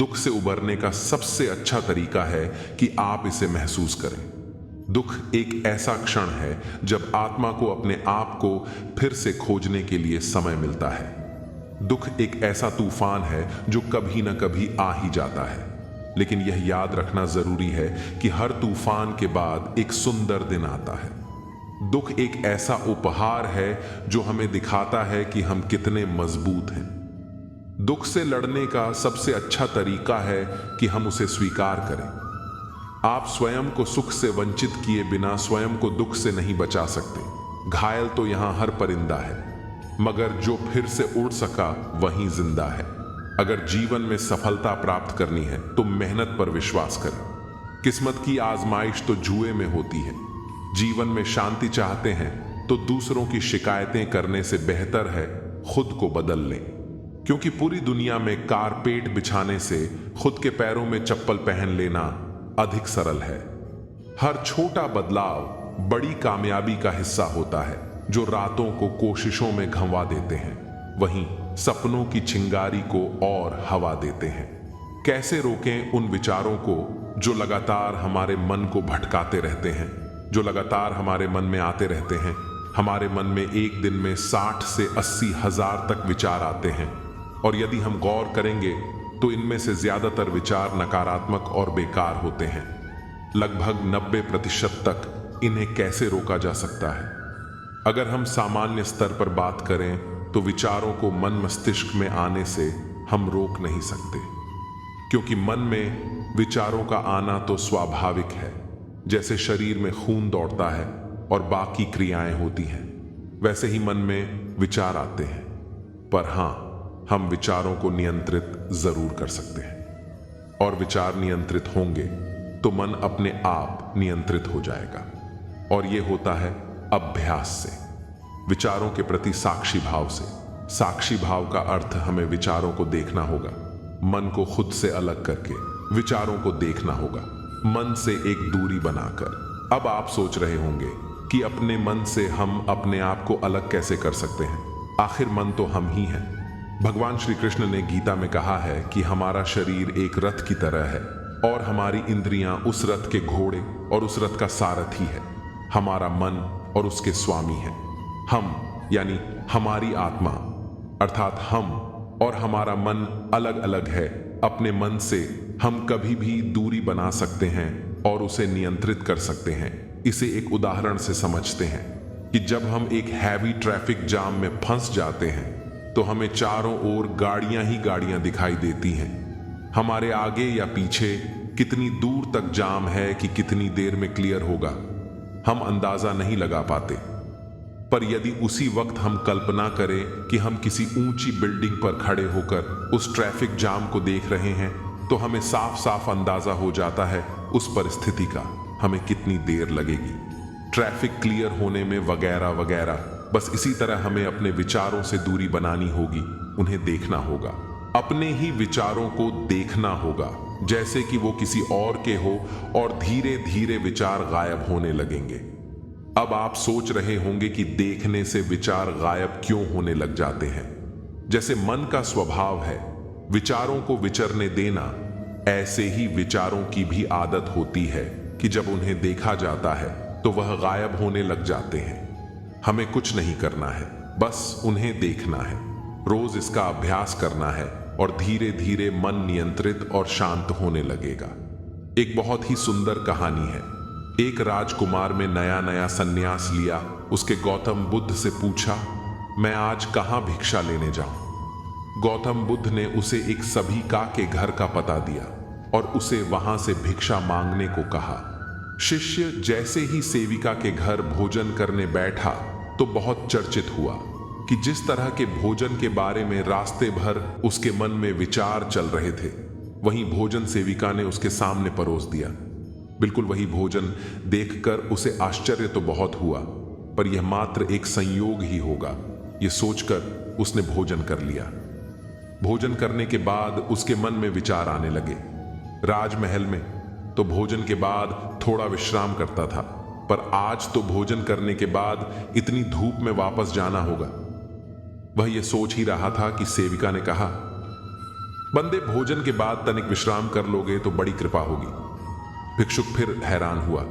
दुख से उबरने का सबसे अच्छा तरीका है कि आप इसे महसूस करें। दुख एक ऐसा क्षण है जब आत्मा को अपने आप को फिर से खोजने के लिए समय मिलता है। दुख एक ऐसा तूफान है जो कभी न कभी आ ही जाता है, लेकिन यह याद रखना जरूरी है कि हर तूफान के बाद एक सुंदर दिन आता है। दुख एक ऐसा उपहार है जो हमें दिखाता है कि हम कितने मजबूत हैं। दुख से लड़ने का सबसे अच्छा तरीका है कि हम उसे स्वीकार करें। आप स्वयं को सुख से वंचित किए बिना स्वयं को दुख से नहीं बचा सकते। घायल तो यहां हर परिंदा है, मगर जो फिर से उड़ सका वही जिंदा है। अगर जीवन में सफलता प्राप्त करनी है तो मेहनत पर विश्वास करें। किस्मत की आजमाइश तो जुए में होती है। जीवन में शांति चाहते हैं तो दूसरों की शिकायतें करने से बेहतर है खुद को बदल लें, क्योंकि पूरी दुनिया में कारपेट बिछाने से खुद के पैरों में चप्पल पहन लेना अधिक सरल है। हर छोटा बदलाव बड़ी कामयाबी का हिस्सा होता है, जो रातों को कोशिशों में घंवा देते हैं, वहीं सपनों की चिंगारी को और हवा देते हैं। कैसे रोकें उन विचारों को जो लगातार हमारे मन को भटकाते रहते हैं, जो लगातार हमारे मन में आते रहते हैं। हमारे मन में एक दिन में 60 से 80 हजार तक विचार आते हैं, और यदि हम गौर करेंगे तो इनमें से ज्यादातर विचार नकारात्मक और बेकार होते हैं। लगभग 90% तक इन्हें कैसे रोका जा सकता है? अगर हम सामान्य स्तर पर बात करें तो विचारों को मन मस्तिष्क में आने से हम रोक नहीं सकते, क्योंकि मन में विचारों का आना तो स्वाभाविक है। जैसे शरीर में खून दौड़ता है और बाकी क्रियाएं होती हैं, वैसे ही मन में विचार आते हैं। पर हां, हम विचारों को नियंत्रित जरूर कर सकते हैं, और विचार नियंत्रित होंगे तो मन अपने आप नियंत्रित हो जाएगा। और यह होता है अभ्यास से, विचारों के प्रति साक्षी भाव से। साक्षी भाव का अर्थ हमें विचारों को देखना होगा, मन को खुद से अलग करके विचारों को देखना होगा, मन से एक दूरी बनाकर। अब आप सोच रहे होंगे कि अपने मन से हम अपने आप को अलग कैसे कर सकते हैं? आखिर मन तो हम ही हैं। भगवान श्री कृष्ण ने गीता में कहा है कि हमारा शरीर एक रथ की तरह है और हमारी इंद्रियां उस रथ के घोड़े और उस रथ का सारथी है। हमारा मन और उसके स्वामी हैं। हम यानी हमारी आत्मा अर्थात हम और हमारा मन अलग अलग है। अपने मन से हम कभी भी दूरी बना सकते हैं और उसे नियंत्रित कर सकते हैं। इसे एक उदाहरण से समझते हैं कि जब हम एक हैवी ट्रैफिक जाम में फंस जाते हैं तो हमें चारों ओर गाड़ियां ही गाड़ियां दिखाई देती हैं। हमारे आगे या पीछे कितनी दूर तक जाम है कि कितनी देर में क्लियर होगा, हम अंदाजा नहीं लगा पाते। पर यदि उसी वक्त हम कल्पना करें कि हम किसी ऊंची बिल्डिंग पर खड़े होकर उस ट्रैफिक जाम को देख रहे हैं, तो हमें साफ साफ अंदाजा हो जाता है उस परिस्थिति का, हमें कितनी देर लगेगी ट्रैफिक क्लियर होने में, वगैरह वगैरह। बस इसी तरह हमें अपने विचारों से दूरी बनानी होगी, उन्हें देखना होगा, अपने ही विचारों को देखना होगा जैसे कि वो किसी और के हो, और धीरे धीरे विचार गायब होने लगेंगे। अब आप सोच रहे होंगे कि देखने से विचार गायब क्यों होने लग जाते हैं? जैसे मन का स्वभाव है विचारों को विचरने देना, ऐसे ही विचारों की भी आदत होती है कि जब उन्हें देखा जाता है तो वह गायब होने लग जाते हैं। हमें कुछ नहीं करना है, बस उन्हें देखना है, रोज इसका अभ्यास करना है और धीरे धीरे मन नियंत्रित और शांत होने लगेगा। एक बहुत ही सुंदर कहानी है। एक राजकुमार में नया नया सन्यास लिया। उसके गौतम बुद्ध से पूछा, मैं आज कहां भिक्षा लेने जाऊं? गौतम बुद्ध ने उसे एक सभिका के घर का पता दिया और उसे वहां से भिक्षा मांगने को कहा। शिष्य जैसे ही सेविका के घर भोजन करने बैठा तो बहुत चर्चित हुआ कि जिस तरह के भोजन के बारे में रास्ते भर उसके मन में विचार चल रहे थे, वहीं भोजन सेविका ने उसके सामने परोस दिया। बिल्कुल वही भोजन देखकर उसे आश्चर्य तो बहुत हुआ, पर यह मात्र एक संयोग ही होगा, यह सोचकर उसने भोजन कर लिया। भोजन करने के बाद उसके मन में विचार आने लगे। राजमहल में तो भोजन के बाद थोड़ा विश्राम करता था, पर आज तो भोजन करने के बाद इतनी धूप में वापस जाना होगा। वह यह सोच ही रहा था कि सेविका ने कहा, बंदे, भोजन के बाद तनिक विश्राम कर लोगे तो बड़ी कृपा होगी। भिक्षुक फिर हैरान हुआ।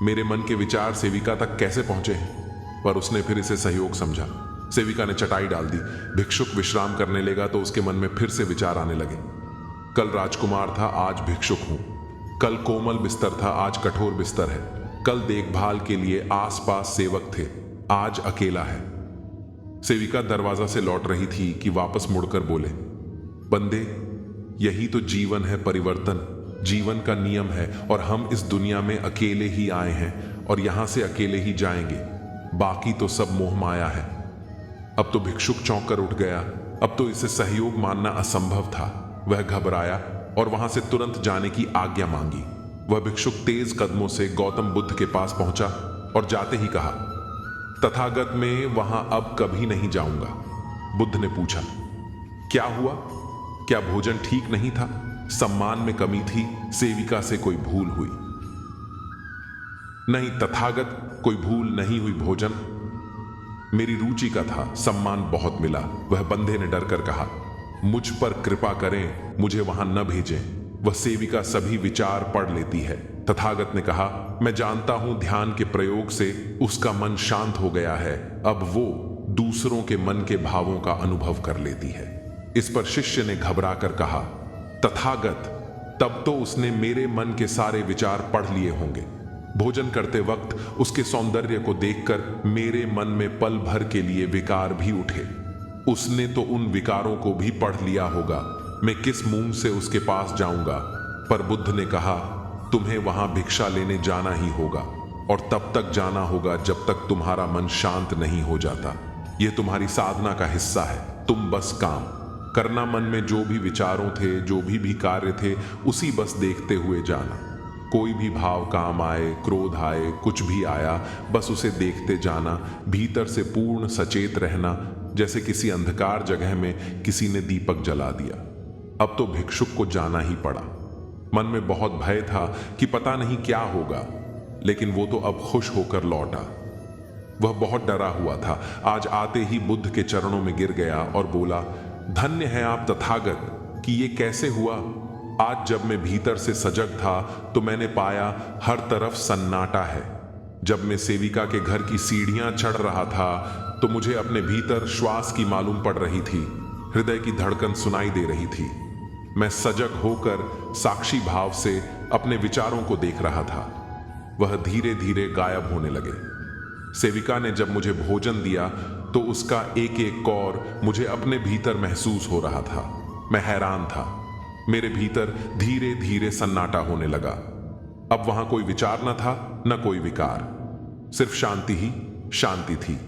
मेरे मन के विचार सेविका तक कैसे पहुंचे हैं? पर उसने फिर इसे सहयोग समझा। सेविका ने चटाई डाल दी। भिक्षुक विश्राम करने लगा तो उसके मन में फिर से विचार आने लगे। कल राजकुमार था, आज भिक्षुक हूं। कल कोमल बिस्तर था, आज कठोर बिस्तर है। कल देखभाल के लिए आसपास सेवक थे, आज अकेला है। सेविका दरवाजा से लौट रही थी कि वापस मुड़कर बोले, बंदे, यही तो जीवन है, परिवर्तन जीवन का नियम है। और हम इस दुनिया में अकेले ही आए हैं और यहां से अकेले ही जाएंगे। बाकी तो सब मोह माया है। अब तो भिक्षुक चौंक कर उठ गया। अब तो इसे सहयोग मानना असंभव था। वह घबराया और वहां से तुरंत जाने की आज्ञा मांगी। वह भिक्षुक तेज कदमों से गौतम बुद्ध के पास पहुंचा और जाते ही कहा, तथागत, मैं वहां अब कभी नहीं जाऊंगा। बुद्ध ने पूछा, क्या हुआ? क्या भोजन ठीक नहीं था? सम्मान में कमी थी? सेविका से कोई भूल हुई? नहीं तथागत, कोई भूल नहीं हुई। भोजन मेरी रुचि का था, सम्मान बहुत मिला। वह बंधे ने डरकर कहा, मुझ पर कृपा करें, मुझे वहां न भेजें। वह सेविका सभी विचार पढ़ लेती है। तथागत ने कहा, मैं जानता हूं ध्यान के प्रयोग से उसका मन शांत हो गया है। अब वो दूसरों के मन के भावों का अनुभव कर लेती है। इस पर शिष्य ने घबरा कर कहा, तथागत, तब तो उसने मेरे मन के सारे विचार पढ़ लिए होंगे। भोजन करते वक्त उसके सौंदर्य को देखकर मेरे मन में पल भर के लिए विकार भी उठे। उसने तो उन विकारों को भी पढ़ लिया होगा। मैं किस मुंह से उसके पास जाऊंगा? पर बुद्ध ने कहा, तुम्हें वहां भिक्षा लेने जाना ही होगा और तब तक जाना होगा जब तक तुम्हारा मन शांत नहीं हो जाता। यह तुम्हारी साधना का हिस्सा है। तुम बस काम करना, मन में जो भी विचारों थे, जो भी कार्य थे, उसी बस देखते हुए जाना। कोई भी भाव काम आए, क्रोध आए, कुछ भी आया, बस उसे देखते जाना। भीतर से पूर्ण सचेत रहना, जैसे किसी अंधकार जगह में किसी ने दीपक जला दिया। अब तो भिक्षुक को जाना ही पड़ा। मन में बहुत भय था कि पता नहीं क्या होगा, लेकिन वो तो अब खुश होकर लौटा। वह बहुत डरा हुआ था। आज आते ही बुद्ध के चरणों में गिर गया और बोला, धन्य है आप तथागत, कि ये कैसे हुआ? आज जब मैं भीतर से सजग था तो मैंने पाया हर तरफ सन्नाटा है। जब मैं सेविका के घर की सीढ़ियां चढ़ रहा था तो मुझे अपने भीतर श्वास की मालूम पड़ रही थी, हृदय की धड़कन सुनाई दे रही थी। मैं सजग होकर साक्षी भाव से अपने विचारों को देख रहा था। वह धीरे धीरे गायब होने लगे। सेविका ने जब मुझे भोजन दिया तो उसका एक एक कौर मुझे अपने भीतर महसूस हो रहा था। मैं हैरान था। मेरे भीतर धीरे धीरे सन्नाटा होने लगा। अब वहां कोई विचार न था, न कोई विकार, सिर्फ शांति ही शांति थी।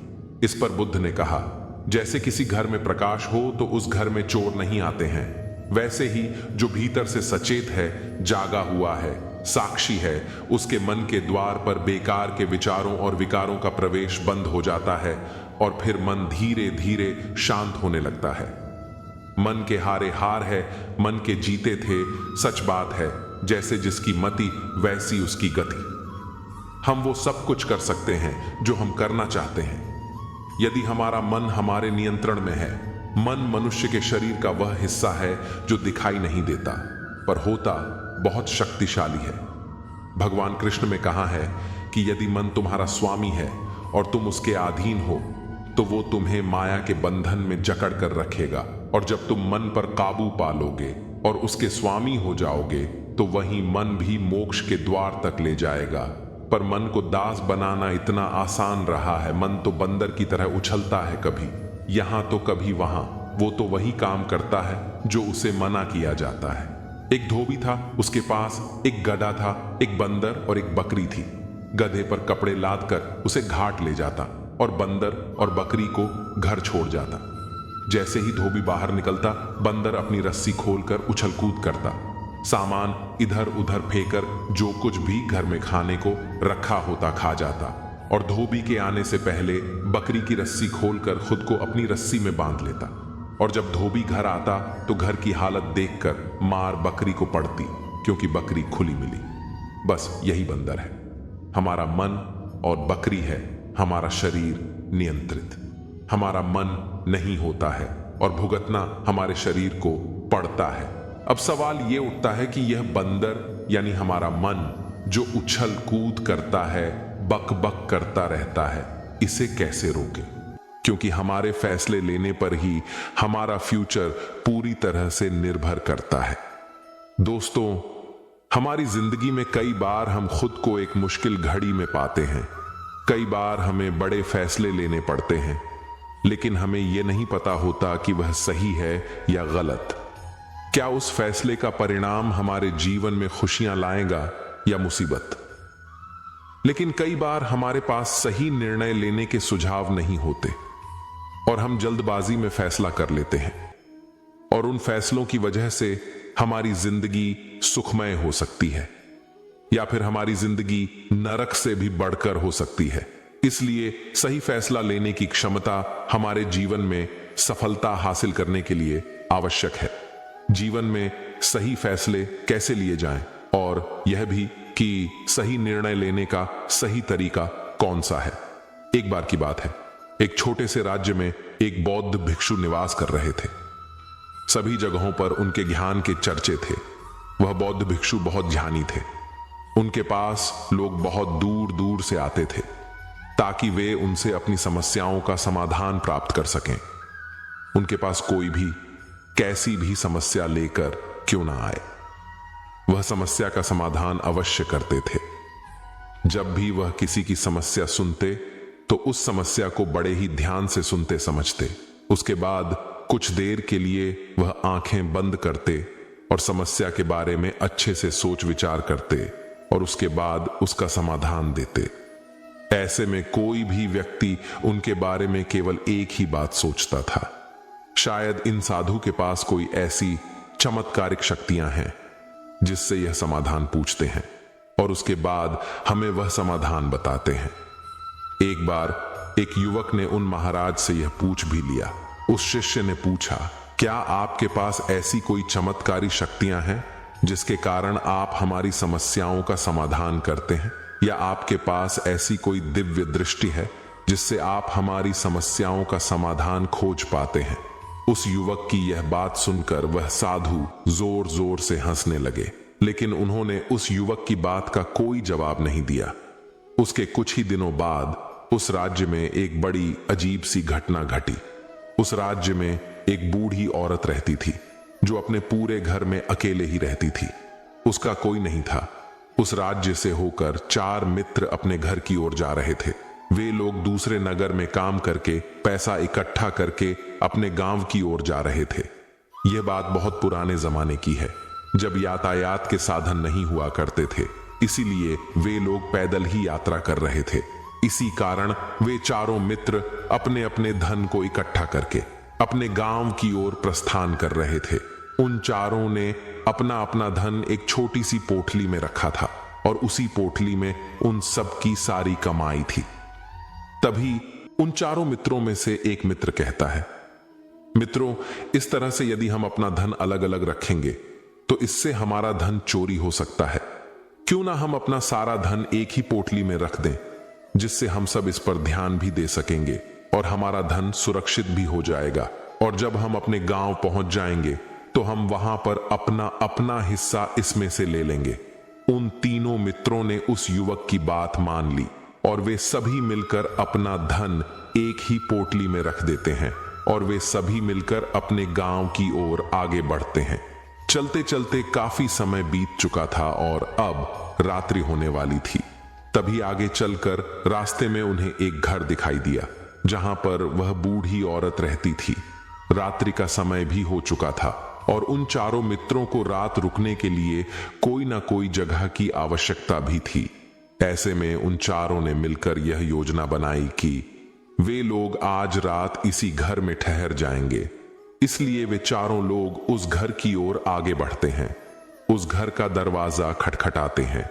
इस पर बुद्ध ने कहा, जैसे किसी घर में प्रकाश हो तो उस घर में चोर नहीं आते हैं, वैसे ही जो भीतर से सचेत है, जागा हुआ है, साक्षी है, उसके मन के द्वार पर बेकार के विचारों और विकारों का प्रवेश बंद हो जाता है और फिर मन धीरे धीरे शांत होने लगता है। मन के हारे हार है, मन के जीते थे सच बात है। जैसे जिसकी मति वैसी उसकी गति। हम वो सब कुछ कर सकते हैं जो हम करना चाहते हैं, यदि हमारा मन हमारे नियंत्रण में है। मन मनुष्य के शरीर का वह हिस्सा है जो दिखाई नहीं देता, पर होता बहुत शक्तिशाली है। भगवान कृष्ण में कहा है कि यदि मन तुम्हारा स्वामी है और तुम उसके अधीन हो तो वो तुम्हें माया के बंधन में जकड़ कर रखेगा, और जब तुम मन पर काबू पा लोगे और उसके स्वामी हो जाओगे तो वही मन भी मोक्ष के द्वार तक ले जाएगा। पर मन को दास बनाना इतना आसान रहा है। मन तो बंदर की तरह उछलता है, कभी यहां तो कभी वहां। वो तो वही काम करता है जो उसे मना किया जाता है। एक धोबी था, उसके पास एक गधा था, एक बंदर और एक बकरी थी। गधे पर कपड़े लाद कर उसे घाट ले जाता और बंदर और बकरी को घर छोड़ जाता। जैसे ही धोबी बाहर निकलता, बंदर अपनी रस्सी खोलकर उछल कूद करता, सामान इधर उधर फेंकर जो कुछ भी घर में खाने को रखा होता खा जाता, और धोबी के आने से पहले बकरी की रस्सी खोलकर खुद को अपनी रस्सी में बांध लेता। और जब धोबी घर आता तो घर की हालत देखकर मार बकरी को पड़ती, क्योंकि बकरी खुली मिली। बस यही बंदर है। हमारा मन और बकरी है हमारा शरीर नियंत्रित। हमारा मन नहीं होता है और भुगतना हमारे शरीर को पड़ता है। अब सवाल यह उठता है कि यह बंदर यानी हमारा मन जो उछल कूद करता है, बक बक करता रहता है, इसे कैसे रोके? क्योंकि हमारे फैसले लेने पर ही हमारा फ्यूचर पूरी तरह से निर्भर करता है। दोस्तों, हमारी जिंदगी में कई बार हम खुद को एक मुश्किल घड़ी में पाते हैं। कई बार हमें बड़े फैसले लेने पड़ते हैं, लेकिन हमें यह नहीं पता होता कि वह सही है या गलत। क्या उस फैसले का परिणाम हमारे जीवन में खुशियां लाएगा या मुसीबत? लेकिन कई बार हमारे पास सही निर्णय लेने के सुझाव नहीं होते और हम जल्दबाजी में फैसला कर लेते हैं, और उन फैसलों की वजह से हमारी जिंदगी सुखमय हो सकती है या फिर हमारी जिंदगी नरक से भी बढ़कर हो सकती है। इसलिए सही फैसला लेने की क्षमता हमारे जीवन में सफलता हासिल करने के लिए आवश्यक है। जीवन में सही फैसले कैसे लिए जाएं और यह भी कि सही निर्णय लेने का सही तरीका कौन सा है। एक बार की बात है, एक छोटे से राज्य में एक बौद्ध भिक्षु निवास कर रहे थे। सभी जगहों पर उनके ज्ञान के चर्चे थे। वह बौद्ध भिक्षु बहुत ज्ञानी थे। उनके पास लोग बहुत दूर दूर से आते थे ताकि वे उनसे अपनी समस्याओं का समाधान प्राप्त कर सकें। उनके पास कोई भी कैसी भी समस्या लेकर क्यों ना आए, वह समस्या का समाधान अवश्य करते थे। जब भी वह किसी की समस्या सुनते तो उस समस्या को बड़े ही ध्यान से सुनते समझते। उसके बाद कुछ देर के लिए वह आंखें बंद करते और समस्या के बारे में अच्छे से सोच विचार करते और उसके बाद उसका समाधान देते। ऐसे में कोई भी व्यक्ति उनके बारे में केवल एक ही बात सोचता था, शायद इन साधु के पास कोई ऐसी चमत्कारिक शक्तियां हैं जिससे यह समाधान पूछते हैं और उसके बाद हमें वह समाधान बताते हैं। एक बार एक युवक ने उन महाराज से यह पूछ भी लिया। उस शिष्य ने पूछा, क्या आपके पास ऐसी कोई चमत्कारी शक्तियां हैं जिसके कारण आप हमारी समस्याओं का समाधान करते हैं, या आपके पास ऐसी कोई दिव्य दृष्टि है जिससे आप हमारी समस्याओं का समाधान खोज पाते हैं? उस युवक की यह बात सुनकर वह साधु जोर जोर से हंसने लगे, लेकिन उन्होंने उस युवक की बात का कोई जवाब नहीं दिया। उसके कुछ ही दिनों बाद उस राज्य में एक बड़ी अजीब सी घटना घटी। उस राज्य में एक बूढ़ी औरत रहती थी जो अपने पूरे घर में अकेले ही रहती थी। उसका कोई नहीं था। उस राज्य से होकर 4 मित्र अपने घर की ओर जा रहे थे। वे लोग दूसरे नगर में काम करके पैसा इकट्ठा करके अपने गांव की ओर जा रहे थे। यह बात बहुत पुराने जमाने की है, जब यातायात के साधन नहीं हुआ करते थे, इसीलिए वे लोग पैदल ही यात्रा कर रहे थे। इसी कारण वे चारों मित्र अपने अपने धन को इकट्ठा करके अपने गांव की ओर प्रस्थान कर रहे थे। उन चारों ने अपना अपना धन एक छोटी सी पोटली में रखा था और उसी पोटली में उन सब की सारी कमाई थी। तभी उन चारों मित्रों में से एक मित्र कहता है, मित्रों, इस तरह से यदि हम अपना धन अलग अलग रखेंगे तो इससे हमारा धन चोरी हो सकता है। क्यों ना हम अपना सारा धन एक ही पोटली में रख दें, जिससे हम सब इस पर ध्यान भी दे सकेंगे और हमारा धन सुरक्षित भी हो जाएगा। और जब हम अपने गांव पहुंच जाएंगे तो हम वहां पर अपना अपना हिस्सा इसमें से ले लेंगे। उन तीनों मित्रों ने उस युवक की बात मान ली और वे सभी मिलकर अपना धन एक ही पोटली में रख देते हैं और वे सभी मिलकर अपने गांव की ओर आगे बढ़ते हैं। चलते चलते काफी समय बीत चुका था और अब रात्रि होने वाली थी। तभी आगे चलकर रास्ते में उन्हें एक घर दिखाई दिया जहां पर वह बूढ़ी औरत रहती थी। रात्रि का समय भी हो चुका था और उन चारों मित्रों को रात रुकने के लिए कोई ना कोई जगह की आवश्यकता भी थी। ऐसे में उन चारों ने मिलकर यह योजना बनाई कि वे लोग आज रात इसी घर में ठहर जाएंगे। इसलिए वे चारों लोग उस घर की ओर आगे बढ़ते हैं। उस घर का दरवाजा खटखटाते हैं।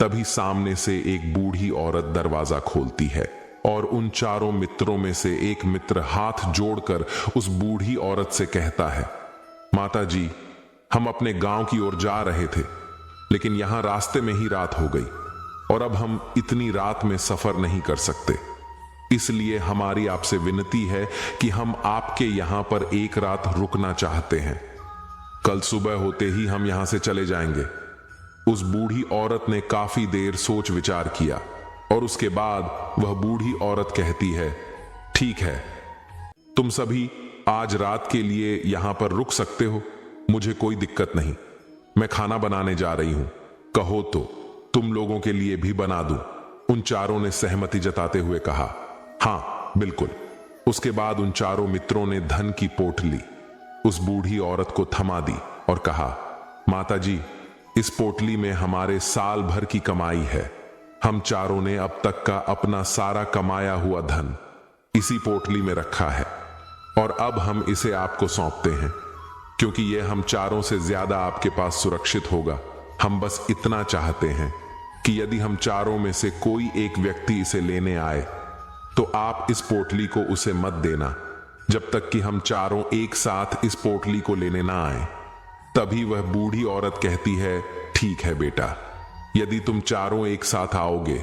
तभी सामने से एक बूढ़ी औरत दरवाजा खोलती है और उन चारों मित्रों में से एक मित्र हाथ जोड़कर उस बूढ़ी औरत से कहता है, माता जी, हम अपने गांव की ओर जा रहे थे, लेकिन यहां रास्ते में ही रात हो गई और अब हम इतनी रात में सफर नहीं कर सकते। इसलिए हमारी आपसे विनती है कि हम आपके यहां पर एक रात रुकना चाहते हैं। कल सुबह होते ही हम यहां से चले जाएंगे। उस बूढ़ी औरत ने काफी देर सोच विचार किया और उसके बाद वह बूढ़ी औरत कहती है, ठीक है, तुम सभी आज रात के लिए यहां पर रुक सकते हो, मुझे कोई दिक्कत नहीं। मैं खाना बनाने जा रही हूं, कहो तो तुम लोगों के लिए भी बना दूं। उन चारों ने सहमति जताते हुए कहा, हां बिल्कुल। उसके बाद उन चारों मित्रों ने धन की पोटली उस बूढ़ी औरत को थमा दी और कहा, माता जी, इस पोटली में हमारे साल भर की कमाई है। हम चारों ने अब तक का अपना सारा कमाया हुआ धन इसी पोटली में रखा है और अब हम इसे आपको सौंपते हैं, क्योंकि यह हम चारों से ज्यादा आपके पास सुरक्षित होगा। हम बस इतना चाहते हैं कि यदि हम चारों में से कोई एक व्यक्ति इसे लेने आए तो आप इस पोटली को उसे मत देना जब तक कि हम चारों एक साथ इस पोटली को लेने ना आए। तभी वह बूढ़ी औरत कहती है, ठीक है बेटा, यदि तुम चारों एक साथ आओगे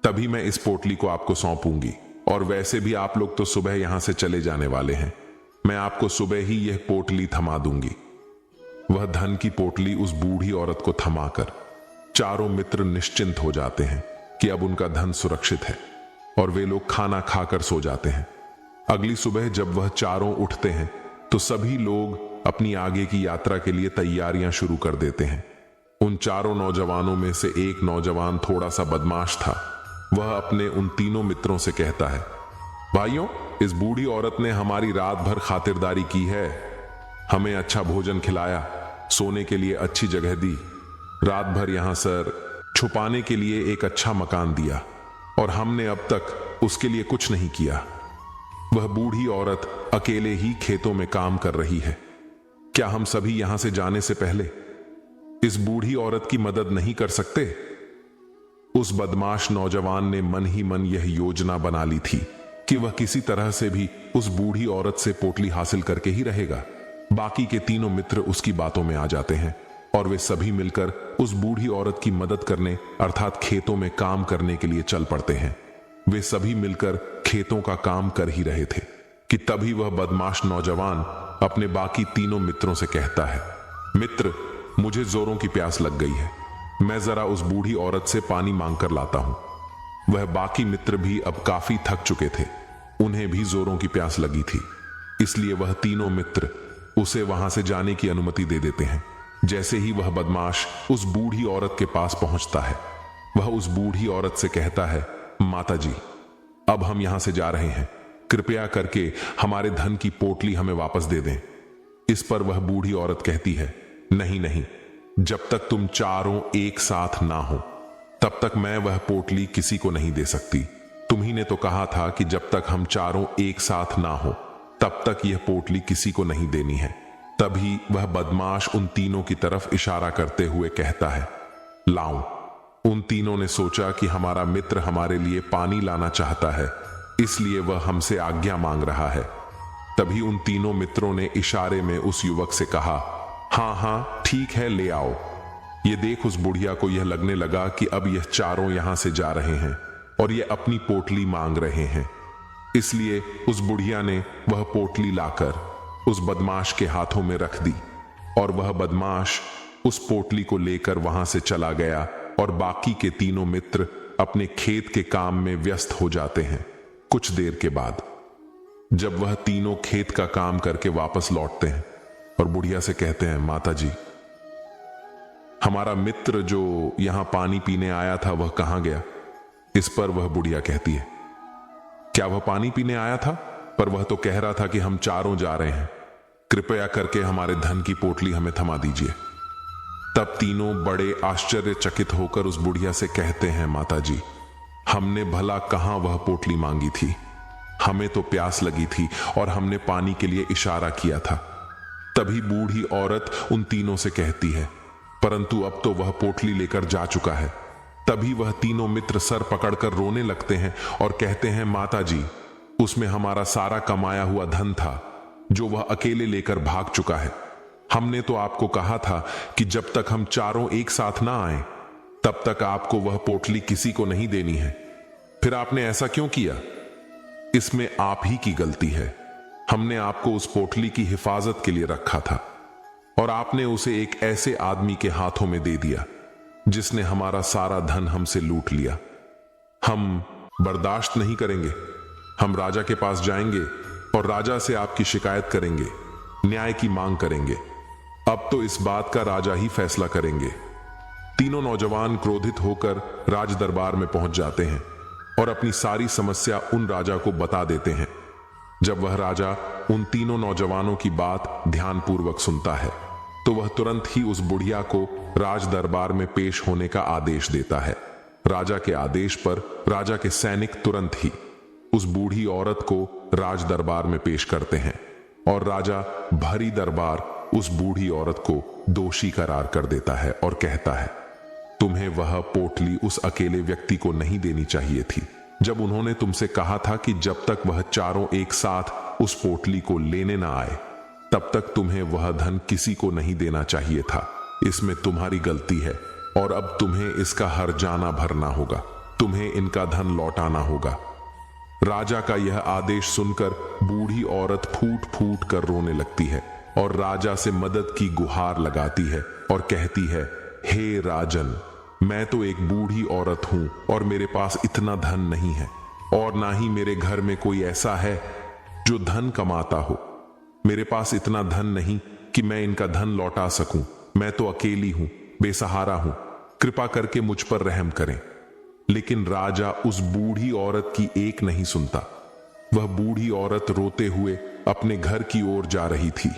तभी मैं इस पोटली को आपको सौंपूंगी। और वैसे भी आप लोग तो सुबह यहां से चले जाने वाले हैं, मैं आपको सुबह ही यह पोटली थमा दूंगी। वह धन की पोटली उस बूढ़ी औरत को थमाकर चारों मित्र निश्चिंत हो जाते हैं कि अब उनका धन सुरक्षित है और वे लोग खाना खाकर सो जाते हैं। अगली सुबह जब वह चारों उठते हैं तो सभी लोग अपनी आगे की यात्रा के लिए तैयारियां शुरू कर देते हैं। उन चारों नौजवानों में से एक नौजवान थोड़ा सा बदमाश था। वह अपने उन तीनों मित्रों से कहता है, भाइयों, इस बूढ़ी औरत ने हमारी रात भर खातिरदारी की है, हमें अच्छा भोजन खिलाया, सोने के लिए अच्छी जगह दी, रात भर यहां सर छुपाने के लिए एक अच्छा मकान दिया और हमने अब तक उसके लिए कुछ नहीं किया। वह बूढ़ी औरत अकेले ही खेतों में काम कर रही है। क्या हम सभी यहां से जाने से पहले इस बूढ़ी औरत की मदद नहीं कर सकते? उस बदमाश नौजवान ने मन ही मन यह योजना बना ली थी कि वह किसी तरह से भी उस बूढ़ी औरत से पोटली हासिल करके ही रहेगा। बाकी के तीनों मित्र उसकी बातों में आ जाते हैं और वे सभी मिलकर उस बूढ़ी औरत की मदद करने अर्थात खेतों में काम करने के लिए चल पड़ते हैं। वे सभी मिलकर खेतों का काम कर ही रहे थे कि तभी वह बदमाश नौजवान अपने बाकी तीनों मित्रों से कहता है, मित्र, मुझे जोरों की प्यास लग गई है, मैं जरा उस बूढ़ी औरत से पानी मांग कर लाता हूं। वह बाकी मित्र भी अब काफी थक चुके थे, उन्हें भी जोरों की प्यास लगी थी, इसलिए वह तीनों मित्र उसे वहां से जाने की अनुमति दे देते हैं। जैसे ही वह बदमाश उस बूढ़ी औरत के पास पहुंचता है, वह उस बूढ़ी औरत से कहता है, माता जी, अब हम यहां से जा रहे हैं, कृपया करके हमारे धन की पोटली हमें वापस दे दें। इस पर वह बूढ़ी औरत कहती है, नहीं नहीं, जब तक तुम चारों एक साथ ना हो तब तक मैं वह पोटली किसी को नहीं दे सकती। तुम्ही ने तो कहा था कि जब तक हम चारों एक साथ ना हो तब तक यह पोटली किसी को नहीं देनी है। तभी वह बदमाश उन तीनों की तरफ इशारा करते हुए कहता है, लाऊं। उन तीनों ने सोचा कि हमारा मित्र हमारे लिए पानी लाना चाहता है, इसलिए वह हमसे आज्ञा मांग रहा है। तभी उन तीनों मित्रों ने इशारे में उस युवक से कहा, हाँ हाँ ठीक है, ले आओ। ये देख उस बुढ़िया को यह लगने लगा कि अब यह चारों यहां से जा रहे हैं और ये अपनी पोटली मांग रहे हैं, इसलिए उस बुढ़िया ने वह पोटली लाकर उस बदमाश के हाथों में रख दी और वह बदमाश उस पोटली को लेकर वहां से चला गया और बाकी के तीनों मित्र अपने खेत के काम में व्यस्त हो जाते हैं। कुछ देर के बाद जब वह तीनों खेत का काम करके वापस लौटते हैं और बुढ़िया से कहते हैं, माता जी, हमारा मित्र जो यहां पानी पीने आया था वह कहां गया? इस पर वह बुढ़िया कहती है, क्या वह पानी पीने आया था? पर वह तो कह रहा था कि हम चारों जा रहे हैं, कृपया करके हमारे धन की पोटली हमें थमा दीजिए। तब तीनों बड़े आश्चर्यचकित होकर उस बुढ़िया से कहते हैं, माता जी, हमने भला कहां वह पोटली मांगी थी, हमें तो प्यास लगी थी और हमने पानी के लिए इशारा किया था। तभी बूढ़ी औरत उन तीनों से कहती है, परंतु अब तो वह पोटली लेकर जा चुका है। तभी वह तीनों मित्र सर पकड़कर रोने लगते हैं और कहते हैं, माता जी, उसमें हमारा सारा कमाया हुआ धन था जो वह अकेले लेकर भाग चुका है। हमने तो आपको कहा था कि जब तक हम चारों एक साथ ना आए तब तक आपको वह पोटली किसी को नहीं देनी है। फिर आपने ऐसा क्यों किया? इसमें आप ही की गलती है। हमने आपको उस पोटली की हिफाजत के लिए रखा था और आपने उसे एक ऐसे आदमी के हाथों में दे दिया जिसने हमारा सारा धन हमसे लूट लिया। हम बर्दाश्त नहीं करेंगे। हम राजा के पास जाएंगे और राजा से आपकी शिकायत करेंगे, न्याय की मांग करेंगे। अब तो इस बात का राजा ही फैसला करेंगे। तीनों नौजवान क्रोधित होकर राज दरबार में पहुंच जाते हैं और अपनी सारी समस्या उन राजा को बता देते हैं। जब वह राजा उन तीनों नौजवानों की बात ध्यानपूर्वक सुनता है तो वह तुरंत ही उस बुढ़िया को राज दरबार में पेश होने का आदेश देता है। राजा के आदेश पर राजा के सैनिक तुरंत ही उस बूढ़ी औरत को राज दरबार में पेश करते हैं और राजा भरी दरबार उस बूढ़ी औरत को दोषी करार कर देता है और कहता है, तुम्हें वह पोटली उस अकेले व्यक्ति को नहीं देनी चाहिए थी। जब उन्होंने तुमसे कहा था कि जब तक वह चारों एक साथ उस पोटली को लेने ना आए तब तक तुम्हें वह धन किसी को नहीं देना चाहिए था। इसमें तुम्हारी गलती है और अब तुम्हें इसका हर्जाना भरना होगा। तुम्हें इनका धन लौटाना होगा। राजा का यह आदेश सुनकर बूढ़ी औरत फूट फूट कर रोने लगती है और राजा से मदद की गुहार लगाती है और कहती है, हे राजन, मैं तो एक बूढ़ी औरत हूं और मेरे पास इतना धन नहीं है और ना ही मेरे घर में कोई ऐसा है जो धन कमाता हो। मेरे पास इतना धन नहीं कि मैं इनका धन लौटा सकूं। मैं तो अकेली हूं, बेसहारा हूं। कृपा करके मुझ पर रहम करें। लेकिन राजा उस बूढ़ी औरत की एक नहीं सुनता। वह बूढ़ी औरत रोते हुए अपने घर की ओर जा रही थी।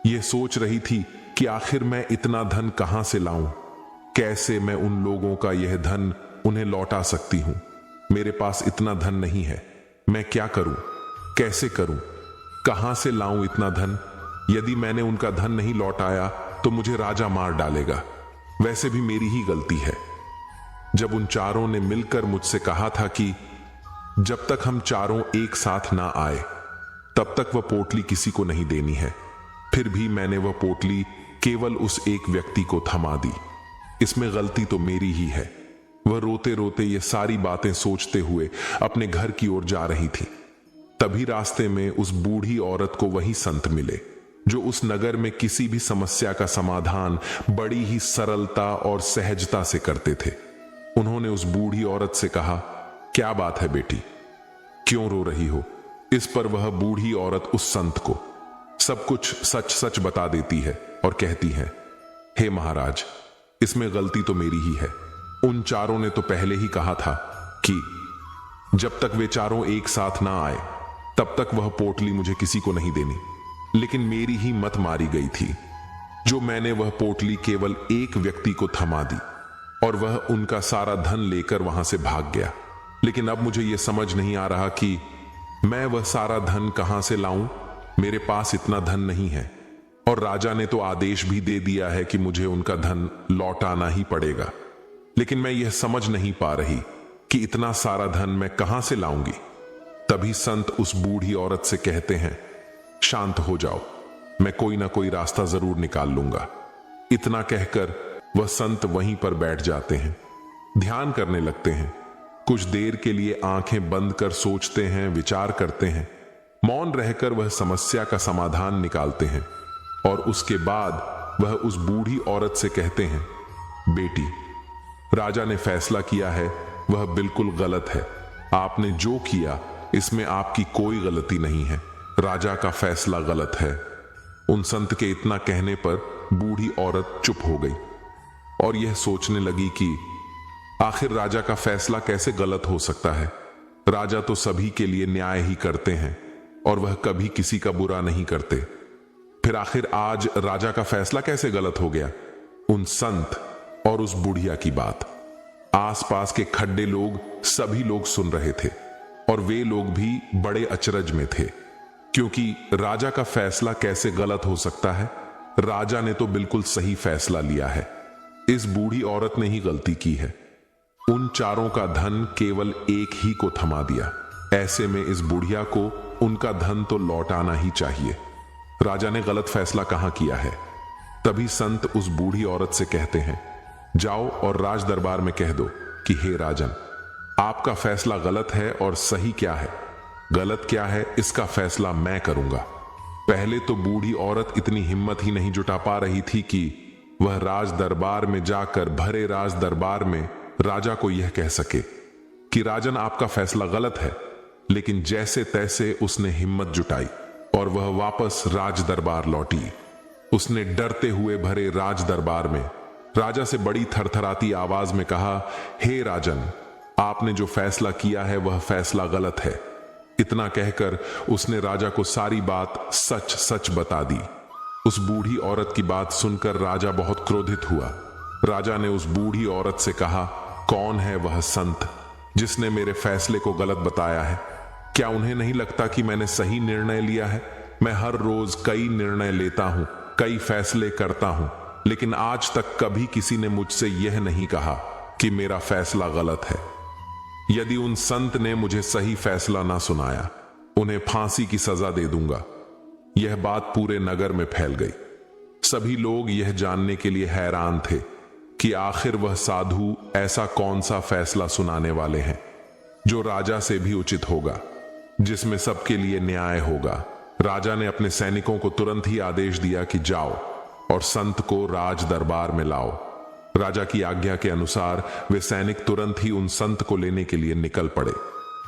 यह सोच रही थी कि आखिर मैं इतना धन कहां से लाऊं? कैसे मैं उन लोगों का यह धन उन्हें लौटा सकती हूं? मेरे पास इतना धन नहीं है। मैं क्या करूं? कैसे करूं? कहां से लाऊं इतना धन? यदि मैंने उनका धन नहीं लौटाया तो मुझे राजा मार डालेगा। वैसे भी मेरी ही गलती है। जब उन चारों ने मिलकर मुझसे कहा था कि जब तक हम चारों एक साथ ना आए तब तक वह पोटली किसी को नहीं देनी है, फिर भी मैंने वह पोटली केवल उस एक व्यक्ति को थमा दी। इसमें गलती तो मेरी ही है। वह रोते रोते ये सारी बातें सोचते हुए अपने घर की ओर जा रही थी। तभी रास्ते में उस बूढ़ी औरत को वही संत मिले जो उस नगर में किसी भी समस्या का समाधान बड़ी ही सरलता और सहजता से करते थे। उन्होंने उस बूढ़ी औरत से कहा, क्या बात है बेटी, क्यों रो रही हो? इस पर वह बूढ़ी औरत उस संत को सब कुछ सच सच बता देती है और कहती है, हे महाराज, इसमें गलती तो मेरी ही है। उन चारों ने तो पहले ही कहा था कि जब तक वे चारों एक साथ ना आए तब तक वह पोटली मुझे किसी को नहीं देनी। लेकिन मेरी ही मत मारी गई थी जो मैंने वह पोटली केवल एक व्यक्ति को थमा दी और वह उनका सारा धन लेकर वहां से भाग गया। लेकिन अब मुझे यह समझ नहीं आ रहा कि मैं वह सारा धन कहां से लाऊं। मेरे पास इतना धन नहीं है और राजा ने तो आदेश भी दे दिया है कि मुझे उनका धन लौटाना ही पड़ेगा। लेकिन मैं यह समझ नहीं पा रही कि इतना सारा धन मैं कहां से लाऊंगी। तभी संत उस बूढ़ी औरत से कहते हैं, शांत हो जाओ, मैं कोई ना कोई रास्ता जरूर निकाल लूंगा। इतना कहकर वह संत वहीं पर बैठ जाते हैं, ध्यान करने लगते हैं। कुछ देर के लिए आंखें बंद कर सोचते हैं, विचार करते हैं। मौन रहकर वह समस्या का समाधान निकालते हैं और उसके बाद वह उस बूढ़ी औरत से कहते हैं, बेटी, राजा ने फैसला किया है वह बिल्कुल गलत है। आपने जो किया इसमें आपकी कोई गलती नहीं है। राजा का फैसला गलत है। उन संत के इतना कहने पर बूढ़ी औरत चुप हो गई और यह सोचने लगी कि आखिर राजा का फैसला कैसे गलत हो सकता है। राजा तो सभी के लिए न्याय ही करते हैं और वह कभी किसी का बुरा नहीं करते। फिर आखिर आज राजा का फैसला कैसे गलत हो गया? उन संत और उस बुढ़िया की बात आसपास के खड्डे लोग सभी लोग सुन रहे थे और वे लोग भी बड़े अचरज में थे, क्योंकि राजा का फैसला कैसे गलत हो सकता है। राजा ने तो बिल्कुल सही फैसला लिया है। इस बूढ़ी औरत ने ही गलती की है। उन चारों का धन केवल एक ही को थमा दिया। ऐसे में इस बुढ़िया को उनका धन तो लौटाना ही चाहिए। राजा ने गलत फैसला कहां किया है। तभी संत उस बूढ़ी औरत से कहते हैं, जाओ और राज दरबार में कह दो कि हे राजन, आपका फैसला गलत है और सही क्या है, गलत क्या है, इसका फैसला मैं करूंगा। पहले तो बूढ़ी औरत इतनी हिम्मत ही नहीं जुटा पा रही थी कि वह राज दरबार में जाकर भरे राज दरबार में राजा को यह कह सके कि राजन, आपका फैसला गलत है। लेकिन जैसे तैसे उसने हिम्मत जुटाई और वह वापस राज दरबार लौटी। उसने डरते हुए भरे राज दरबार में राजा से बड़ी थरथराती आवाज में कहा, हे राजन, आपने जो फैसला किया है वह फैसला गलत है। इतना कहकर उसने राजा को सारी बात सच सच बता दी। उस बूढ़ी औरत की बात सुनकर राजा बहुत क्रोधित हुआ। राजा ने उस बूढ़ी औरत से कहा, कौन है वह संत जिसने मेरे फैसले को गलत बताया है? क्या उन्हें नहीं लगता कि मैंने सही निर्णय लिया है? मैं हर रोज कई निर्णय लेता हूं, कई फैसले करता हूं, लेकिन आज तक कभी किसी ने मुझसे यह नहीं कहा कि मेरा फैसला गलत है। यदि उन संत ने मुझे सही फैसला ना सुनाया, उन्हें फांसी की सजा दे दूंगा। यह बात पूरे नगर में फैल गई। सभी लोग यह जानने के लिए हैरान थे कि आखिर वह साधु ऐसा कौन सा फैसला सुनाने वाले हैं जो राजा से भी उचित होगा, जिसमें सबके लिए न्याय होगा। राजा ने अपने सैनिकों को तुरंत ही आदेश दिया कि जाओ और संत को राज दरबार में लाओ। राजा की आज्ञा के अनुसार वे सैनिक तुरंत ही उन संत को लेने के लिए निकल पड़े।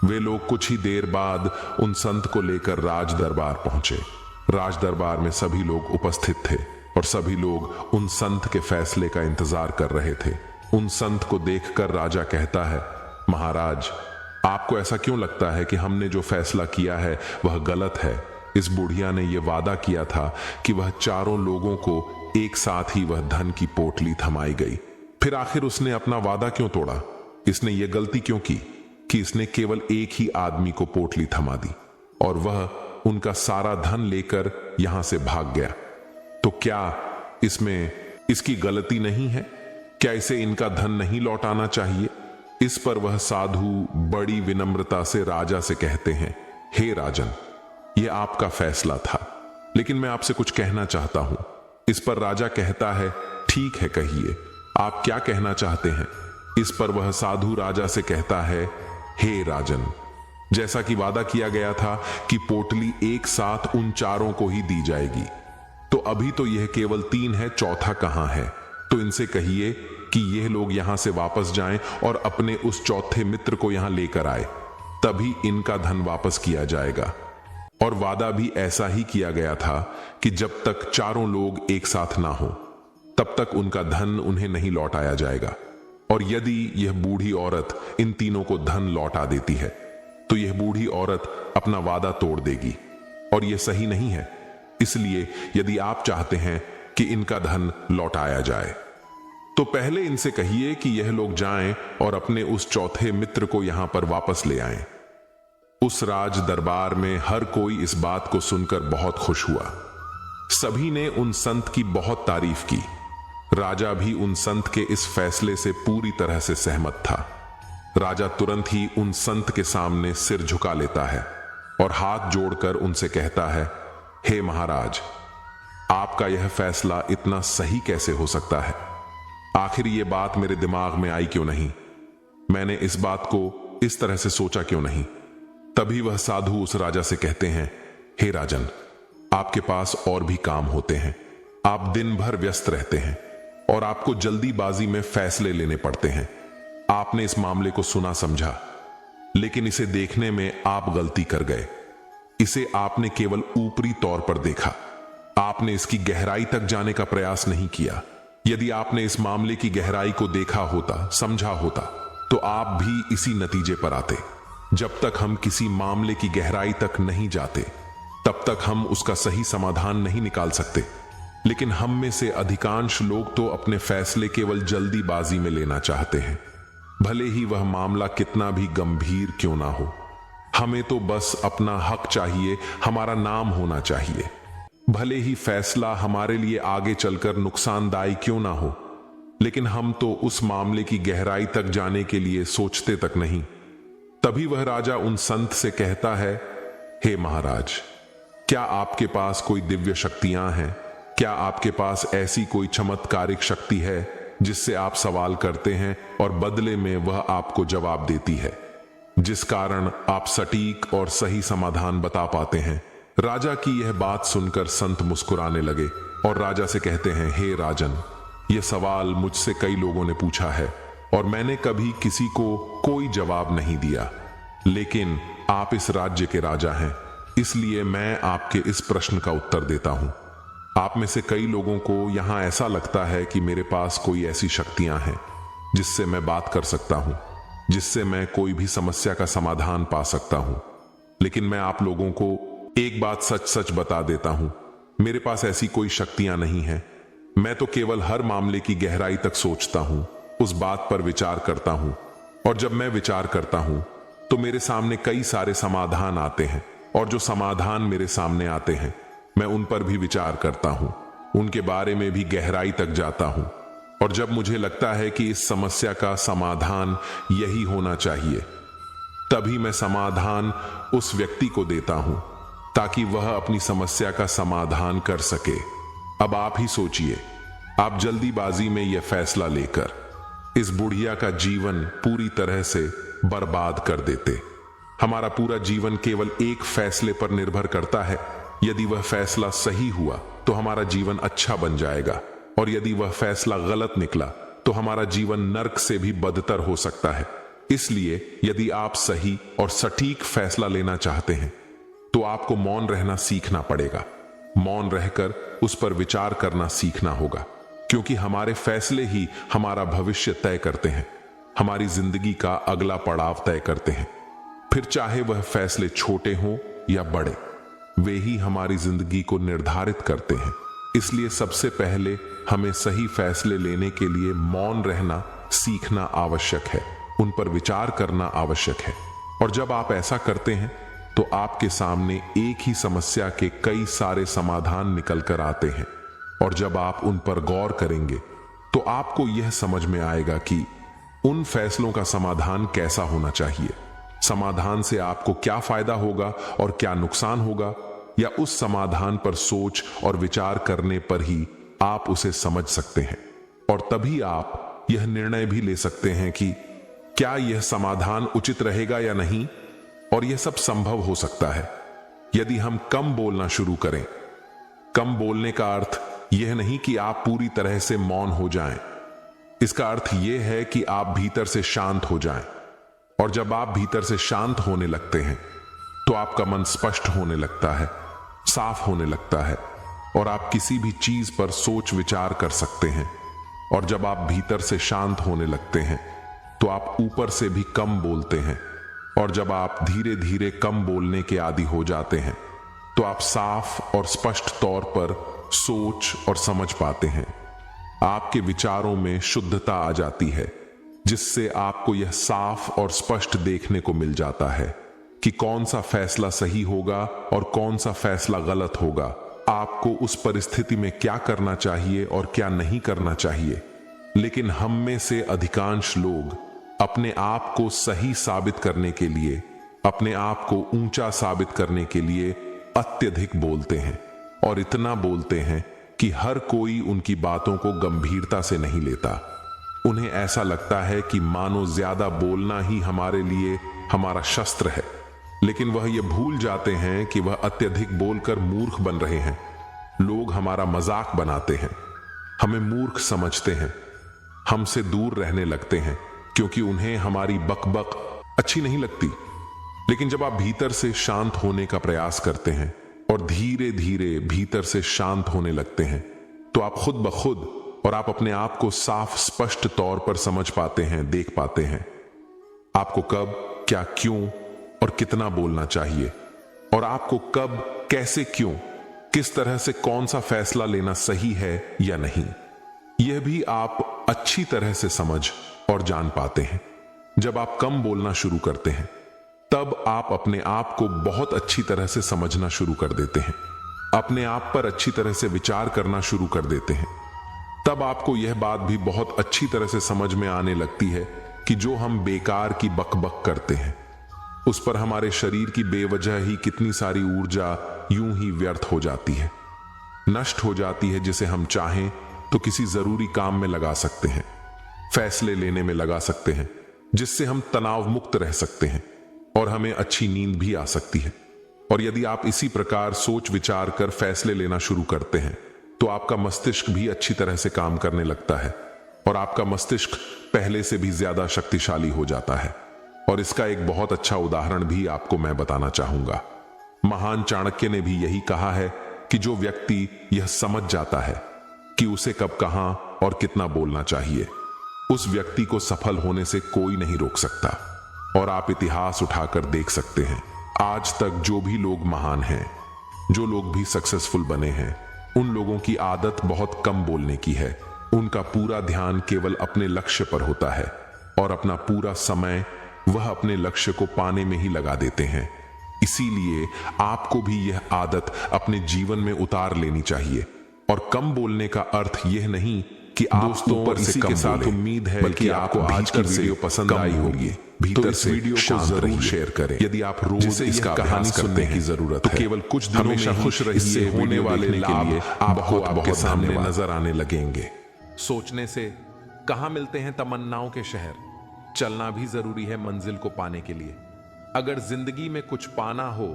वे लोग कुछ ही देर बाद उन संत को लेकर राज दरबार पहुंचे। राज दरबार में सभी लोग उपस्थित थे और सभी लोग उन संत के फैसले का इंतजार कर रहे थे। उन संत को देखकर राजा कहता है, महाराज, आपको ऐसा क्यों लगता है कि हमने जो फैसला किया है वह गलत है? इस बुढ़िया ने यह वादा किया था कि वह चारों लोगों को एक साथ ही वह धन की पोटली थमाई गई। फिर आखिर उसने अपना वादा क्यों तोड़ा? इसने यह गलती क्यों की कि इसने केवल एक ही आदमी को पोटली थमा दी और वह उनका सारा धन लेकर यहां से भाग गया? तो क्या इसमें इसकी गलती नहीं है? क्या इसे इनका धन नहीं लौटाना चाहिए? इस पर वह साधु बड़ी विनम्रता से राजा से कहते हैं, हे राजन, यह आपका फैसला था, लेकिन मैं आपसे कुछ कहना चाहता हूं। इस पर राजा कहता है, ठीक है, कहिए, आप क्या कहना चाहते हैं? इस पर वह साधु राजा से कहता है, हे राजन, जैसा कि वादा किया गया था कि पोटली एक साथ उन चारों को ही दी जाएगी, तो अभी तो यह केवल 3 है, चौथा कहां है? तो इनसे कहिए कि यह लोग यहां से वापस जाएं और अपने उस चौथे मित्र को यहां लेकर आए, तभी इनका धन वापस किया जाएगा। और वादा भी ऐसा ही किया गया था कि जब तक चारों लोग एक साथ ना हो, तब तक उनका धन उन्हें नहीं लौटाया जाएगा। और यदि यह बूढ़ी औरत इन तीनों को धन लौटा देती है, तो यह बूढ़ी औरत अपना वादा तोड़ देगी और यह सही नहीं है। इसलिए यदि आप चाहते हैं कि इनका धन लौटाया जाए, तो पहले इनसे कहिए कि यह लोग जाएं और अपने उस चौथे मित्र को यहां पर वापस ले आएं। उस राज दरबार में हर कोई इस बात को सुनकर बहुत खुश हुआ। सभी ने उन संत की बहुत तारीफ की। राजा भी उन संत के इस फैसले से पूरी तरह से सहमत था। राजा तुरंत ही उन संत के सामने सिर झुका लेता है और हाथ जोड़कर उनसे कहता है, हे महाराज, आपका यह फैसला इतना सही कैसे हो सकता है? आखिर ये बात मेरे दिमाग में आई क्यों नहीं? मैंने इस बात को इस तरह से सोचा क्यों नहीं? तभी वह साधु उस राजा से कहते हैं, हे राजन, आपके पास और भी काम होते हैं। आप दिन भर व्यस्त रहते हैं और आपको जल्दीबाजी में फैसले लेने पड़ते हैं। आपने इस मामले को सुना समझा, लेकिन इसे देखने में आप गलती कर गए। इसे आपने केवल ऊपरी तौर पर देखा। आपने इसकी गहराई तक जाने का प्रयास नहीं किया। यदि आपने इस मामले की गहराई को देखा होता, समझा होता, तो आप भी इसी नतीजे पर आते। जब तक हम किसी मामले की गहराई तक नहीं जाते, तब तक हम उसका सही समाधान नहीं निकाल सकते। लेकिन हम में से अधिकांश लोग तो अपने फैसले केवल जल्दीबाजी में लेना चाहते हैं, भले ही वह मामला कितना भी गंभीर क्यों ना हो। हमें तो बस अपना हक चाहिए, हमारा नाम होना चाहिए, भले ही फैसला हमारे लिए आगे चलकर नुकसानदायी क्यों ना हो। लेकिन हम तो उस मामले की गहराई तक जाने के लिए सोचते तक नहीं। तभी वह राजा उन संत से कहता है, हे महाराज, क्या आपके पास कोई दिव्य शक्तियां हैं? क्या आपके पास ऐसी कोई चमत्कारिक शक्ति है जिससे आप सवाल करते हैं और बदले में वह आपको जवाब देती है, जिस कारण आप सटीक और सही समाधान बता पाते हैं? राजा की यह बात सुनकर संत मुस्कुराने लगे और राजा से कहते हैं, हे राजन, यह सवाल मुझसे कई लोगों ने पूछा है और मैंने कभी किसी को कोई जवाब नहीं दिया, लेकिन आप इस राज्य के राजा हैं, इसलिए मैं आपके इस प्रश्न का उत्तर देता हूं। आप में से कई लोगों को यहां ऐसा लगता है कि मेरे पास कोई ऐसी शक्तियां हैं जिससे मैं बात कर सकता हूं, जिससे मैं कोई भी समस्या का समाधान पा सकता हूं। लेकिन मैं आप लोगों को एक बात सच सच बता देता हूं, मेरे पास ऐसी कोई शक्तियां नहीं हैं। मैं तो केवल हर मामले की गहराई तक सोचता हूं, उस बात पर विचार करता हूं, और जब मैं विचार करता हूं तो मेरे सामने कई सारे समाधान आते हैं, और जो समाधान मेरे सामने आते हैं मैं उन पर भी विचार करता हूं, उनके बारे में भी गहराई तक जाता हूं, और जब मुझे लगता है कि इस समस्या का समाधान यही होना चाहिए, तभी मैं समाधान उस व्यक्ति को देता हूं ताकि वह अपनी समस्या का समाधान कर सके। अब आप ही सोचिए, आप जल्दीबाजी में यह फैसला लेकर इस बुढ़िया का जीवन पूरी तरह से बर्बाद कर देते। हमारा पूरा जीवन केवल एक फैसले पर निर्भर करता है। यदि वह फैसला सही हुआ तो हमारा जीवन अच्छा बन जाएगा, और यदि वह फैसला गलत निकला तो हमारा जीवन नर्क से भी बदतर हो सकता है। इसलिए यदि आप सही और सटीक फैसला लेना चाहते हैं तो आपको मौन रहना सीखना पड़ेगा। मौन रहकर उस पर विचार करना सीखना होगा, क्योंकि हमारे फैसले ही हमारा भविष्य तय करते हैं, हमारी जिंदगी का अगला पड़ाव तय करते हैं। फिर चाहे वह फैसले छोटे हों या बड़े, वे ही हमारी जिंदगी को निर्धारित करते हैं। इसलिए सबसे पहले हमें सही फैसले लेने के लिए मौन रहना सीखना आवश्यक है, उन पर विचार करना आवश्यक है। और जब आप ऐसा करते हैं तो आपके सामने एक ही समस्या के कई सारे समाधान निकल कर आते हैं, और जब आप उन पर गौर करेंगे तो आपको यह समझ में आएगा कि उन फैसलों का समाधान कैसा होना चाहिए। समाधान से आपको क्या फायदा होगा और क्या नुकसान होगा, या उस समाधान पर सोच और विचार करने पर ही आप उसे समझ सकते हैं, और तभी आप यह निर्णय भी ले सकते हैं कि क्या यह समाधान उचित रहेगा या नहीं। और यह सब संभव हो सकता है यदि हम कम बोलना शुरू करें। कम बोलने का अर्थ यह नहीं कि आप पूरी तरह से मौन हो जाएं, इसका अर्थ यह है कि आप भीतर से शांत हो जाएं। और जब आप भीतर से शांत होने लगते हैं तो आपका मन स्पष्ट होने लगता है, साफ होने लगता है, और आप किसी भी चीज पर सोच विचार कर सकते हैं। और जब आप भीतर से शांत होने लगते हैं तो आप ऊपर से भी कम बोलते हैं, और जब आप धीरे धीरे कम बोलने के आदी हो जाते हैं तो आप साफ और स्पष्ट तौर पर सोच और समझ पाते हैं। आपके विचारों में शुद्धता आ जाती है, जिससे आपको यह साफ और स्पष्ट देखने को मिल जाता है कि कौन सा फैसला सही होगा और कौन सा फैसला गलत होगा। आपको उस परिस्थिति में क्या करना चाहिए और क्या नहीं करना चाहिए। लेकिन हम में से अधिकांश लोग अपने आप को सही साबित करने के लिए, अपने आप को ऊंचा साबित करने के लिए अत्यधिक बोलते हैं, और इतना बोलते हैं कि हर कोई उनकी बातों को गंभीरता से नहीं लेता। उन्हें ऐसा लगता है कि मानो ज्यादा बोलना ही हमारे लिए हमारा शस्त्र है, लेकिन वह ये भूल जाते हैं कि वह अत्यधिक बोलकर मूर्ख बन रहे हैं। लोग हमारा मजाक बनाते हैं, हमें मूर्ख समझते हैं, हमसे दूर रहने लगते हैं क्योंकि उन्हें हमारी बकबक अच्छी नहीं लगती। लेकिन जब आप भीतर से शांत होने का प्रयास करते हैं और धीरे धीरे भीतर से शांत होने लगते हैं तो आप खुद ब खुद और आप अपने आप को साफ स्पष्ट तौर पर समझ पाते हैं, देख पाते हैं आपको कब, क्या, क्यों और कितना बोलना चाहिए, और आपको कब, कैसे, क्यों, किस तरह से कौन सा फैसला लेना सही है या नहीं। यह भी आप अच्छी तरह से समझ और जान पाते हैं। जब आप कम बोलना शुरू करते हैं तब आप अपने आप को बहुत अच्छी तरह से समझना शुरू कर देते हैं, अपने आप पर अच्छी तरह से विचार करना शुरू कर देते हैं। तब आपको यह बात भी बहुत अच्छी तरह से समझ में आने लगती है कि जो हम बेकार की बकबक करते हैं उस पर हमारे शरीर की बेवजह ही कितनी सारी ऊर्जा यूं ही व्यर्थ हो जाती है, नष्ट हो जाती है, जिसे हम चाहें तो किसी जरूरी काम में लगा सकते हैं, फैसले लेने में लगा सकते हैं, जिससे हम तनाव मुक्त रह सकते हैं और हमें अच्छी नींद भी आ सकती है। और यदि आप इसी प्रकार सोच विचार कर फैसले लेना शुरू करते हैं तो आपका मस्तिष्क भी अच्छी तरह से काम करने लगता है और आपका मस्तिष्क पहले से भी ज्यादा शक्तिशाली हो जाता है। और इसका एक बहुत अच्छा उदाहरण भी आपको मैं बताना चाहूंगा। महान चाणक्य ने भी यही कहा है कि जो व्यक्ति यह समझ जाता है कि उसे कब कहां और कितना बोलना चाहिए, उस व्यक्ति को सफल होने से कोई नहीं रोक सकता। और आप इतिहास उठाकर देख सकते हैं, आज तक जो भी लोग महान हैं, जो लोग भी सक्सेसफुल बने हैं, उन लोगों की आदत बहुत कम बोलने की है। उनका पूरा ध्यान केवल अपने लक्ष्य पर होता है और अपना पूरा समय वह अपने लक्ष्य को पाने में ही लगा देते हैं। इसीलिए आपको भी यह आदत अपने जीवन में उतार लेनी चाहिए। और कम बोलने का अर्थ यह नहीं कि आप दोस्तों, ऊपर से इसी कम के साथ बोलें, उम्मीद है बल्कि कि आपको आपको आज की भीतर से वीडियो पसंद कम आई होगी। बोलिए। भीतर तो इस से वीडियो को शांत जरूर रहिए। शेयर करें। यदि आप रोज जिसे इसका इसका कहानी अभ्यास सुनने करते की हैं, जरूरत तो है, केवल कुछ दिनों हमेशा में ही खुश रहिए। इससे होने वीडियो वाले देखने के लाभ लिए आपको आपके आपके सामने धन्यवाद। नजर आने लगेंगे। सोचने से कहाँ मिलते हैं तमन्नाओं के शहर। चलना भी जरूरी है मंजिल को पाने के लिए। अगर जिंदगी में कुछ पाना हो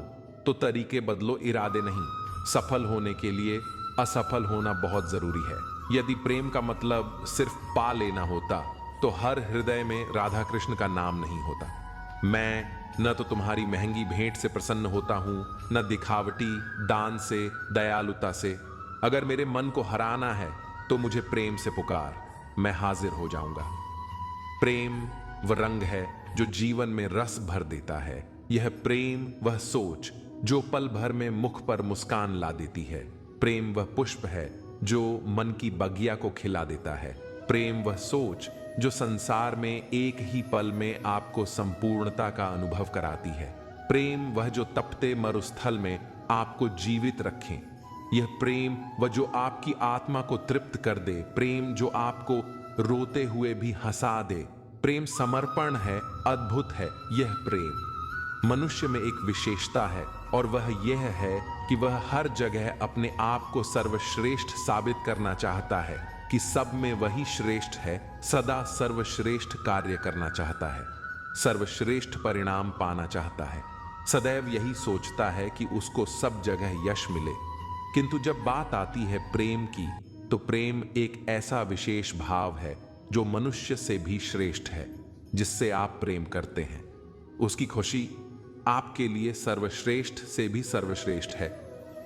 तो तरीके बदलो, इरादे नहीं। सफल होने के लिए असफल होना बहुत जरूरी है। यदि प्रेम का मतलब सिर्फ पा लेना होता तो हर हृदय में राधा कृष्ण का नाम नहीं होता। मैं न तो तुम्हारी महंगी भेंट से प्रसन्न होता हूं, न दिखावटी दान से, दयालुता से। अगर मेरे मन को हराना है तो मुझे प्रेम से पुकार, मैं हाजिर हो जाऊंगा। प्रेम वह रंग है जो जीवन में रस भर देता है। यह प्रेम वह सोच जो पल भर में मुख पर मुस्कान ला देती है। प्रेम वह पुष्प है जो मन की बगिया को खिला देता है। प्रेम वह सोच जो संसार में एक ही पल में आपको संपूर्णता का अनुभव कराती है। प्रेम वह जो तपते मरुस्थल में आपको जीवित रखें। यह प्रेम वह जो आपकी आत्मा को तृप्त कर दे। प्रेम जो आपको रोते हुए भी हंसा दे। प्रेम समर्पण है, अद्भुत है यह प्रेम। मनुष्य में एक विशेषता है और वह यह है कि वह हर जगह अपने आप को सर्वश्रेष्ठ साबित करना चाहता है कि सब में वही श्रेष्ठ है। सदा सर्वश्रेष्ठ कार्य करना चाहता है, सर्वश्रेष्ठ परिणाम पाना चाहता है। सदैव यही सोचता है कि उसको सब जगह यश मिले। किंतु जब बात आती है प्रेम की, तो प्रेम एक ऐसा विशेष भाव है जो मनुष्य से भी श्रेष्ठ है। जिससे आप प्रेम करते हैं उसकी खुशी आपके लिए सर्वश्रेष्ठ से भी सर्वश्रेष्ठ है।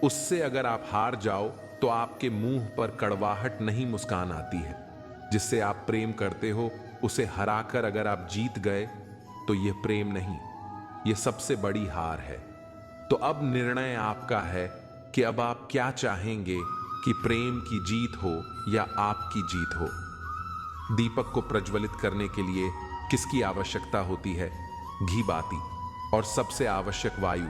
उससे अगर आप हार जाओ तो आपके मुंह पर कड़वाहट नहीं, मुस्कान आती है। जिससे आप प्रेम करते हो उसे हराकर अगर आप जीत गए तो यह प्रेम नहीं, यह सबसे बड़ी हार है। तो अब निर्णय आपका है कि अब आप क्या चाहेंगे, कि प्रेम की जीत हो या आपकी जीत हो। दीपक को प्रज्वलित करने के लिए किसकी आवश्यकता होती है? घी बाती। और सबसे आवश्यक वायु।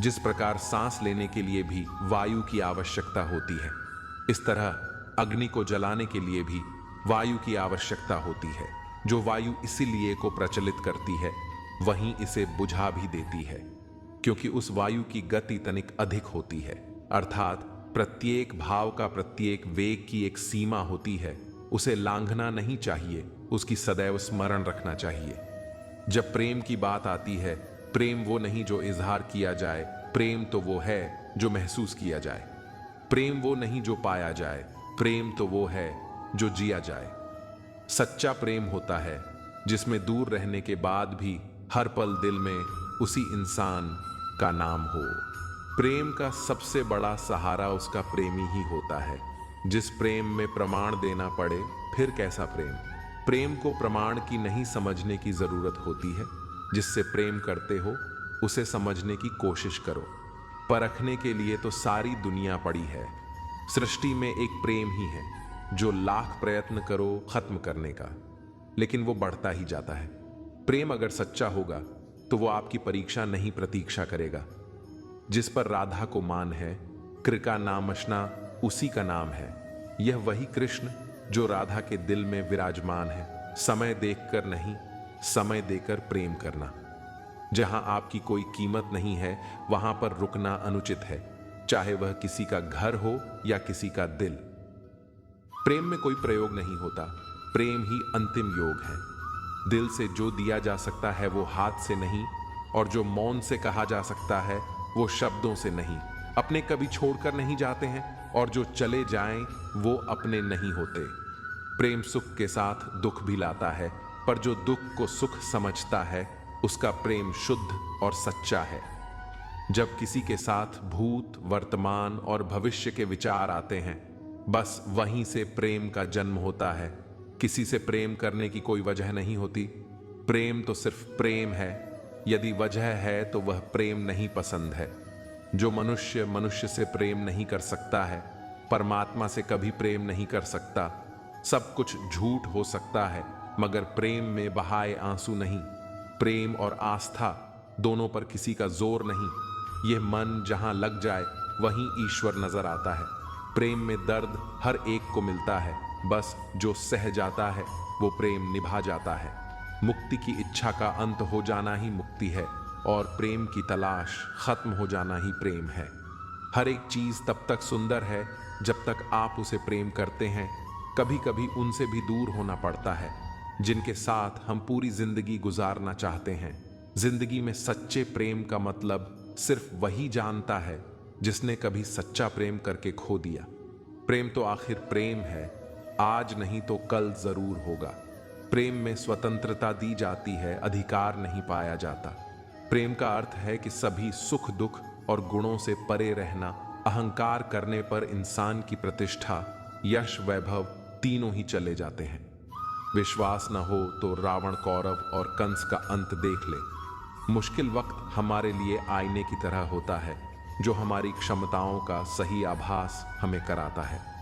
जिस प्रकार सांस लेने के लिए भी वायु की आवश्यकता होती है, इस तरह अग्नि को जलाने के लिए भी वायु की आवश्यकता होती है। जो वायु इसीलिए को प्रचलित करती है, वहीं इसे बुझा भी देती है, क्योंकि उस वायु की गति तनिक अधिक होती है। अर्थात प्रत्येक भाव का, प्रत्येक वेग की एक सीमा होती है। उसे लांघना नहीं चाहिए, उसकी सदैव स्मरण रखना चाहिए। जब प्रेम की बात आती है, प्रेम वो नहीं जो इजहार किया जाए, प्रेम तो वो है जो महसूस किया जाए। प्रेम वो नहीं जो पाया जाए, प्रेम तो वो है जो जिया जाए। सच्चा प्रेम होता है जिसमें दूर रहने के बाद भी हर पल दिल में उसी इंसान का नाम हो। प्रेम का सबसे बड़ा सहारा उसका प्रेमी ही होता है। जिस प्रेम में प्रमाण देना पड़े, फिर कैसा प्रेम। प्रेम को प्रमाण की नहीं समझने की जरूरत होती है। जिससे प्रेम करते हो उसे समझने की कोशिश करो। परखने के लिए तो सारी दुनिया पड़ी है। सृष्टि में एक प्रेम ही है जो लाख प्रयत्न करो खत्म करने का, लेकिन वो बढ़ता ही जाता है। प्रेम अगर सच्चा होगा तो वो आपकी परीक्षा नहीं, प्रतीक्षा करेगा। जिस पर राधा को मान है, कृका नामशना उसी का नाम है। यह वही कृष्ण जो राधा के दिल में विराजमान है। समय देखकर नहीं, समय देकर प्रेम करना। जहां आपकी कोई कीमत नहीं है, वहां पर रुकना अनुचित है, चाहे वह किसी का घर हो या किसी का दिल। प्रेम में कोई प्रयोग नहीं होता, प्रेम ही अंतिम योग है। दिल से जो दिया जा सकता है वो हाथ से नहीं, और जो मौन से कहा जा सकता है वो शब्दों से नहीं, अपने कभी छोड़कर नहीं जाते हैं, और जो चले जाएं वो अपने नहीं होते। प्रेम सुख के साथ दुख भी लाता है, पर जो दुख को सुख समझता है उसका प्रेम शुद्ध और सच्चा है। जब किसी के साथ भूत, वर्तमान और भविष्य के विचार आते हैं, बस वहीं से प्रेम का जन्म होता है। किसी से प्रेम करने की कोई वजह नहीं होती। प्रेम तो सिर्फ प्रेम है। यदि वजह है तो वह प्रेम नहीं पसंद है। जो मनुष्य मनुष्य से प्रेम नहीं कर सकता है, परमात्मा से कभी प्रेम नहीं कर सकता। सब कुछ झूठ हो सकता है, मगर प्रेम में बहाए आंसू नहीं। प्रेम और आस्था दोनों पर किसी का जोर नहीं। यह मन जहां लग जाए वहीं ईश्वर नजर आता है। प्रेम में दर्द हर एक को मिलता है, बस जो सह जाता है वो प्रेम निभा जाता है। मुक्ति की इच्छा का अंत हो जाना ही मुक्ति है, और प्रेम की तलाश खत्म हो जाना ही प्रेम है। हर एक चीज तब तक सुंदर है जब तक आप उसे प्रेम करते हैं। कभी कभी उनसे भी दूर होना पड़ता है जिनके साथ हम पूरी जिंदगी गुजारना चाहते हैं। जिंदगी में सच्चे प्रेम का मतलब सिर्फ वही जानता है जिसने कभी सच्चा प्रेम करके खो दिया। प्रेम तो आखिर प्रेम है, आज नहीं तो कल जरूर होगा। प्रेम में स्वतंत्रता दी जाती है, अधिकार नहीं पाया जाता। प्रेम का अर्थ है कि सभी सुख दुख और गुणों से परे रहना। अहंकार करने पर इंसान की प्रतिष्ठा, यश, वैभव तीनों ही चले जाते हैं। विश्वास न हो तो रावण, कौरव और कंस का अंत देख ले। मुश्किल वक्त हमारे लिए आईने की तरह होता है, जो हमारी क्षमताओं का सही आभास हमें कराता है।